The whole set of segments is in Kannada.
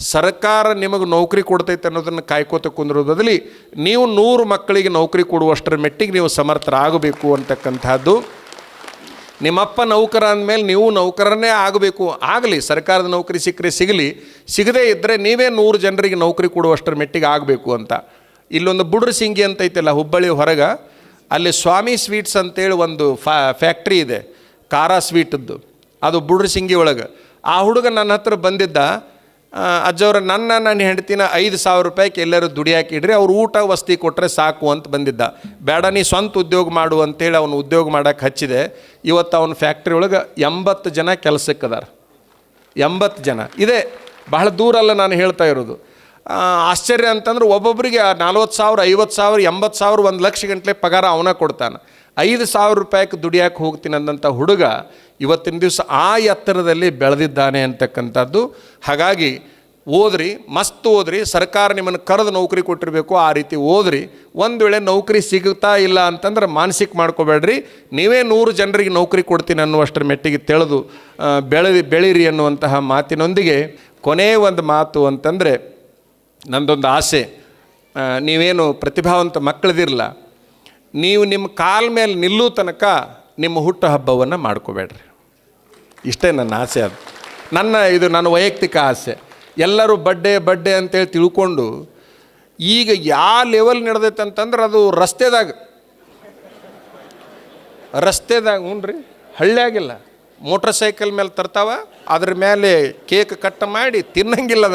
ಸರ್ಕಾರ ನಿಮಗೆ ನೌಕರಿ ಕೊಡ್ತೈತೆ ಅನ್ನೋದನ್ನು ಕಾಯ್ಕೋತ ಕುಂದ್ರೋ ಬದಲಿ ನೀವು 100 ಮಕ್ಕಳಿಗೆ ನೌಕರಿ ಕೊಡುವಷ್ಟರ ಮೆಟ್ಟಿಗೆ ನೀವು ಸಮರ್ಥರಾಗಬೇಕು ಅಂತಕ್ಕಂಥದ್ದು. ನಿಮ್ಮಪ್ಪ ನೌಕರ ಅಂದಮೇಲೆ ನೀವು ನೌಕರನೇ ಆಗಬೇಕು. ಆಗಲಿ, ಸರ್ಕಾರದ ನೌಕರಿ ಸಿಕ್ಕರೆ ಸಿಗಲಿ, ಸಿಗದೇ ಇದ್ದರೆ ನೀವೇ 100 ಜನರಿಗೆ ನೌಕರಿ ಕೊಡುವಷ್ಟರ ಮೆಟ್ಟಿಗೆ ಆಗಬೇಕು ಅಂತ. ಇಲ್ಲೊಂದು ಬುಡ್ರ ಸಿಂಗಿ ಅಂತ ಐತಲ್ಲ ಹುಬ್ಬಳ್ಳಿ ಹೊರಗೆ, ಅಲ್ಲಿ ಸ್ವಾಮಿ ಸ್ವೀಟ್ಸ್ ಅಂತೇಳಿ ಒಂದು ಫ್ಯಾಕ್ಟ್ರಿ ಇದೆ, ಖಾರ ಸ್ವೀಟದ್ದು, ಅದು ಬುಡ್ರ ಸಿಂಗಿ ಒಳಗೆ. ಆ ಹುಡುಗ ನನ್ನ ಹತ್ರ ಬಂದಿದ್ದ, ಅಜ್ಜವ್ರ ನನ್ನ ಹೆಂಡ್ತಿನ 5,000 ರೂಪಾಯಿಗೆ ಎಲ್ಲರೂ ದುಡಿಯಾಕಿಡ್ರಿ, ಅವ್ರು ಊಟ ವಸತಿ ಕೊಟ್ಟರೆ ಸಾಕು ಅಂತ ಬಂದಿದ್ದ. ಬೇಡ ನೀ ಸ್ವಂತ ಉದ್ಯೋಗ ಮಾಡು ಅಂತೇಳಿ ಅವನು ಉದ್ಯೋಗ ಮಾಡೋಕ್ಕೆ ಹಚ್ಚಿದೆ. ಇವತ್ತು ಅವನ ಫ್ಯಾಕ್ಟ್ರಿ ಒಳಗೆ 80 ಜನ ಕೆಲಸಕ್ಕೆ ಅದಾರ. 80 ಜನ ಇದೆ, ಬಹಳ ದೂರ ಅಲ್ಲ ನಾನು ಹೇಳ್ತಾ ಇರೋದು. ಆಶ್ಚರ್ಯ ಅಂತಂದ್ರೆ ಒಬ್ಬೊಬ್ಬರಿಗೆ 40,000, 50,000, 80,000, 1 ಲಕ್ಷ ಗಂಟಲೆ ಪಗಾರ ಅವನ ಕೊಡ್ತಾನೆ. 5,000 ರೂಪಾಯಿಗೆ ದುಡಿಯಾಕೆ ಹೋಗ್ತೀನಿ ಅಂದಂಥ ಹುಡುಗ ಇವತ್ತಿನ ದಿವಸ ಆ ಎತ್ತರದಲ್ಲಿ ಬೆಳೆದಿದ್ದಾನೆ ಅಂತಕ್ಕಂಥದ್ದು. ಹಾಗಾಗಿ ಓದ್ರಿ, ಮಸ್ತ್ ಓದ್ರಿ, ಸರ್ಕಾರ ನಿಮ್ಮನ್ನು ಕರೆದು ನೌಕರಿ ಕೊಟ್ಟಿರಬೇಕು, ಆ ರೀತಿ ಓದ್ರಿ. ಒಂದು ವೇಳೆ ನೌಕರಿ ಸಿಗುತ್ತಾ ಇಲ್ಲ ಅಂತಂದ್ರೆ ಮಾನಸಿಕ ಮಾಡ್ಕೋಬೇಡ್ರಿ, ನೀವೇ 100 ಜನರಿಗೆ ನೌಕರಿ ಕೊಡ್ತೀನಿ ಅನ್ನುವಷ್ಟರ ಮೆಟ್ಟಿಗೆ ತಿಳಿದು ಬೆಳೀರಿ ಅನ್ನುವಂತಹ ಮಾತಿನೊಂದಿಗೆ ಕೊನೆಯ ಒಂದು ಮಾತು ಅಂತಂದರೆ, ನಂದೊಂದು ಆಸೆ, ನೀವೇನು ಪ್ರತಿಭಾವಂತ ಮಕ್ಕಳದಿರಲ್ಲ, ನೀವು ನಿಮ್ಮ ಕಾಲ ಮೇಲೆ ನಿಲ್ಲೋ ತನಕ ನಿಮ್ಮ ಹುಟ್ಟು ಹಬ್ಬವನ್ನು ಮಾಡ್ಕೋಬೇಡ್ರಿ. ಇಷ್ಟೇ ನನ್ನ ಆಸೆ. ಅದು ನನ್ನ ವೈಯಕ್ತಿಕ ಆಸೆ. ಎಲ್ಲರೂ ಬಡ್ಡೆ ಅಂತೇಳಿ ತಿಳ್ಕೊಂಡು ಈಗ ಯಾವ ಲೆವೆಲ್ ನಡೆದೈತೆ ಅಂತಂದ್ರೆ ಅದು ರಸ್ತೆದಾಗ ಹ್ಞೂ ರೀ, ಹಳ್ಳಿಯಾಗಿಲ್ಲ, ಮೋಟ್ರ್ ಸೈಕಲ್ ಮೇಲೆ ತರ್ತಾವ, ಅದ್ರ ಮೇಲೆ ಕೇಕ್ ಕಟ್ ಮಾಡಿ ತಿನ್ನಂಗಿಲ್ಲ.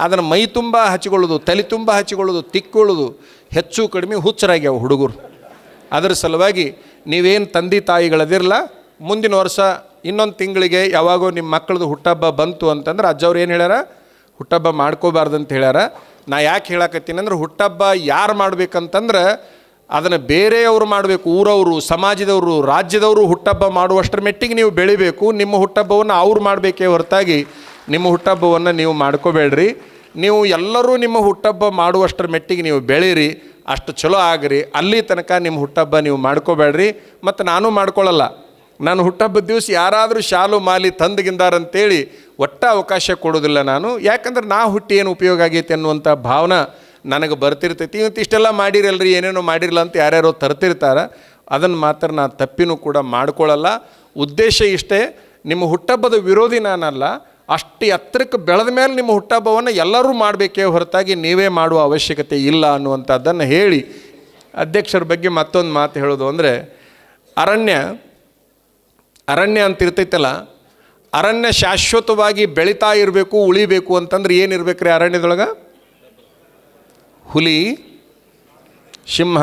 ಅದನ್ನು ಮೈ ತುಂಬ ಹಚ್ಕೊಳ್ಳೋದು, ತಲೆ ತುಂಬ ಹಚ್ಕೊಳ್ಳೋದು, ತಿಕ್ಕೊಳ್ಳೋದು, ಹೆಚ್ಚು ಕಡಿಮೆ ಹುಚ್ಚರಾಗ್ಯಾವ ಹುಡುಗರು. ಅದರ ಸಲುವಾಗಿ ನೀವೇನು ತಂದೆ ತಾಯಿಗಳದಿರಲ್ಲ, ಮುಂದಿನ ವರ್ಷ ಇನ್ನೊಂದು ತಿಂಗಳಿಗೆ ಯಾವಾಗೋ ನಿಮ್ಮ ಮಕ್ಕಳದು ಹುಟ್ಟಹಬ್ಬ ಬಂತು ಅಂತಂದ್ರೆ ಅಜ್ಜವ್ರು ಏನು ಹೇಳ್ಯಾರ, ಹುಟ್ಟಹಬ್ಬ ಮಾಡ್ಕೋಬಾರ್ದು ಅಂತ ಹೇಳ್ಯಾರ. ನಾ ಯಾಕೆ ಹೇಳಕತ್ತೀನಿ ಅಂದ್ರೆ, ಹುಟ್ಟಹಬ್ಬ ಯಾರು ಮಾಡ್ಬೇಕಂತಂದ್ರೆ ಅದನ್ನು ಬೇರೆಯವರು ಮಾಡಬೇಕು, ಊರವರು, ಸಮಾಜದವರು, ರಾಜ್ಯದವರು ಹುಟ್ಟಹಬ್ಬ ಮಾಡುವಷ್ಟರ ಮೆಟ್ಟಿಗೆ ನೀವು ಬೆಳಿಬೇಕು. ನಿಮ್ಮ ಹುಟ್ಟಹಬ್ಬವನ್ನು ಅವ್ರು ಮಾಡಬೇಕೇ ಹೊರತಾಗಿ ನಿಮ್ಮ ಹುಟ್ಟಹಬ್ಬವನ್ನು ನೀವು ಮಾಡ್ಕೋಬೇಡ್ರಿ. ನೀವು ಎಲ್ಲರೂ ನಿಮ್ಮ ಹುಟ್ಟಹಬ್ಬ ಮಾಡುವಷ್ಟರ ಮೆಟ್ಟಿಗೆ ನೀವು ಬೆಳೀರಿ, ಅಷ್ಟು ಚಲೋ ಆಗ್ರಿ. ಅಲ್ಲಿ ತನಕ ನಿಮ್ಮ ಹುಟ್ಟಹಬ್ಬ ನೀವು ಮಾಡ್ಕೋಬೇಡ್ರಿ. ಮತ್ತು ನಾನು ಮಾಡ್ಕೊಳ್ಳಲ್ಲ. ನಾನು ಹುಟ್ಟಹಬ್ಬದ ದಿವಸ ಯಾರಾದರೂ ಶಾಲು ಮಾಲಿ ತಂದಗಿಂದಾರಂತೇಳಿ ಒಟ್ಟ ಅವಕಾಶ ಕೊಡೋದಿಲ್ಲ ನಾನು. ಯಾಕಂದ್ರೆ ನಾ ಹುಟ್ಟಿ ಏನು ಉಪಯೋಗ ಆಗೈತೆ ಅನ್ನುವಂಥ ಭಾವನೆ ನನಗೆ ಬರ್ತಿರ್ತೈತಿ. ಇವತ್ತು ಇಷ್ಟೆಲ್ಲ ಮಾಡಿರಲ್ರಿ, ಏನೇನೋ ಮಾಡಿರಲ್ಲ ಅಂತ ಯಾರ್ಯಾರೋ ತರ್ತಿರ್ತಾರೆ. ಅದನ್ನು ಮಾತ್ರ ನಾನು ತಪ್ಪಿನೂ ಕೂಡ ಮಾಡ್ಕೊಳ್ಳಲ್ಲ. ಉದ್ದೇಶ ಇಷ್ಟೇ, ನಿಮ್ಮ ಹುಟ್ಟಹಬ್ಬದ ವಿರೋಧಿ ನಾನಲ್ಲ. ಅಷ್ಟು ಎತ್ತರಕ್ಕೆ ಬೆಳೆದ ಮೇಲೆ ನಿಮ್ಮ ಹುಟ್ಟಹಬ್ಬವನ್ನು ಎಲ್ಲರೂ ಮಾಡಬೇಕೇ ಹೊರತಾಗಿ ನೀವೇ ಮಾಡುವ ಅವಶ್ಯಕತೆ ಇಲ್ಲ ಅನ್ನುವಂಥದ್ದನ್ನು ಹೇಳಿ, ಅಧ್ಯಕ್ಷರ ಬಗ್ಗೆ ಮತ್ತೊಂದು ಮಾತು ಹೇಳೋದು ಅಂದರೆ, ಅರಣ್ಯ ಅಂತ ಇರ್ತೈತಲ್ಲ, ಅರಣ್ಯ ಶಾಶ್ವತವಾಗಿ ಬೆಳೀತಾ ಇರಬೇಕು, ಉಳಿಬೇಕು ಅಂತಂದ್ರೆ ಏನಿರ್ಬೇಕು ರೀ ಅರಣ್ಯದೊಳಗೆ? ಹುಲಿ, ಸಿಂಹ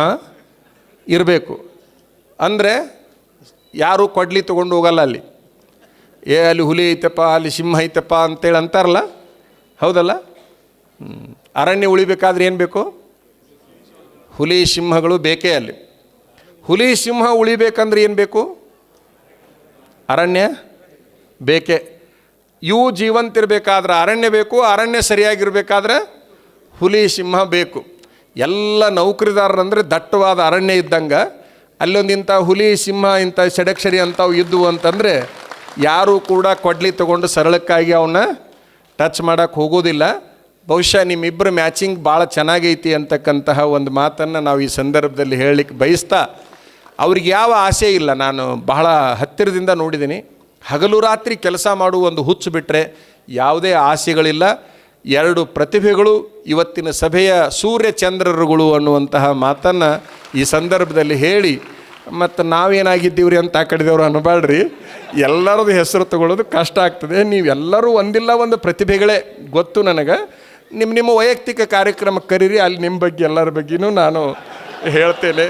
ಇರಬೇಕು. ಅಂದರೆ ಯಾರೂ ಕೊಡ್ಲಿ ತೊಗೊಂಡು ಹೋಗಲ್ಲ ಅಲ್ಲಿ. ಅಲ್ಲಿ ಹುಲಿ ಐತಪ್ಪ, ಅಲ್ಲಿ ಸಿಂಹ ಐತಪ್ಪ ಅಂತೇಳಿ ಅಂತಾರಲ್ಲ, ಹೌದಲ್ಲ? ಅರಣ್ಯ ಉಳಿಬೇಕಾದ್ರೆ ಏನು ಬೇಕು? ಹುಲಿ ಸಿಂಹಗಳು ಬೇಕೇ. ಅಲ್ಲಿ ಹುಲಿ ಸಿಂಹ ಉಳಿಬೇಕಂದ್ರೆ ಏನು ಬೇಕು? ಅರಣ್ಯ ಬೇಕೇ. ಇವು ಜೀವಂತಿರಬೇಕಾದ್ರೆ ಅರಣ್ಯ ಬೇಕು, ಅರಣ್ಯ ಸರಿಯಾಗಿರ್ಬೇಕಾದ್ರೆ ಹುಲಿ ಸಿಂಹ ಬೇಕು. ಎಲ್ಲ ನೌಕರಿದಾರರಂದರೆ ದಟ್ಟವಾದ ಅರಣ್ಯ ಇದ್ದಂಗೆ, ಅಲ್ಲೊಂದು ಇಂಥ ಹುಲಿ ಸಿಂಹ ಇಂಥ ಸೆಡಕ್ಷರಿ ಅಂಥವು ಇದ್ದವು ಅಂತಂದರೆ ಯಾರೂ ಕೂಡ ಕೊಡ್ಲಿ ತೊಗೊಂಡು ಸರಳಕ್ಕಾಗಿ ಅವನ್ನ ಟಚ್ ಮಾಡೋಕ್ಕೆ ಹೋಗೋದಿಲ್ಲ. ಬಹುಶಃ ನಿಮ್ಮಿಬ್ಬರು ಮ್ಯಾಚಿಂಗ್ ಭಾಳ ಚೆನ್ನಾಗೈತಿ ಅಂತಕ್ಕಂತಹ ಒಂದು ಮಾತನ್ನು ನಾವು ಈ ಸಂದರ್ಭದಲ್ಲಿ ಹೇಳಲಿಕ್ಕೆ ಬಯಸ್ತಾ, ಅವ್ರಿಗೆ ಯಾವ ಆಸೆ ಇಲ್ಲ. ನಾನು ಬಹಳ ಹತ್ತಿರದಿಂದ ನೋಡಿದ್ದೀನಿ. ಹಗಲು ರಾತ್ರಿ ಕೆಲಸ ಮಾಡುವ ಒಂದು ಹುಚ್ಚು ಬಿಟ್ಟರೆ ಯಾವುದೇ ಆಸೆಗಳಿಲ್ಲ. 2 ಪ್ರತಿಭೆಗಳು ಇವತ್ತಿನ ಸಭೆಯ ಸೂರ್ಯ ಚಂದ್ರರುಗಳು ಅನ್ನುವಂತಹ ಮಾತನ್ನು ಈ ಸಂದರ್ಭದಲ್ಲಿ ಹೇಳಿ, ಮತ್ತು ನಾವೇನಾಗಿದ್ದೀವ್ರಿ ಅಂತ ಆ ಕಡೆದವರು ಅನ್ನಬಾಡ್ರಿ. ಎಲ್ಲರದ್ದು ಹೆಸರು ತಗೊಳ್ಳೋದು ಕಷ್ಟ ಆಗ್ತದೆ. ನೀವೆಲ್ಲರೂ ಒಂದಿಲ್ಲ ಒಂದು ಪ್ರತಿಭೆಗಳೇ ಗೊತ್ತು ನನಗೆ. ನಿಮ್ಮ ವೈಯಕ್ತಿಕ ಕಾರ್ಯಕ್ರಮಕ್ಕೆ ಕರೀರಿ, ಅಲ್ಲಿ ನಿಮ್ಮ ಬಗ್ಗೆ ಎಲ್ಲರ ಬಗ್ಗೆನೂ ನಾನು ಹೇಳ್ತೇನೆ.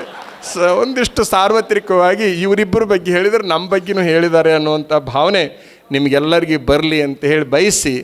ಒಂದಿಷ್ಟು ಸಾರ್ವತ್ರಿಕವಾಗಿ ಇವರಿಬ್ಬರ ಬಗ್ಗೆ ಹೇಳಿದರೆ ನಮ್ಮ ಬಗ್ಗೆನೂ ಹೇಳಿದ್ದಾರೆ ಅನ್ನುವಂಥ ಭಾವನೆ ನಿಮಗೆಲ್ಲರಿಗೂ ಬರಲಿ ಅಂತ ಹೇಳಿ ಬಯಸಿ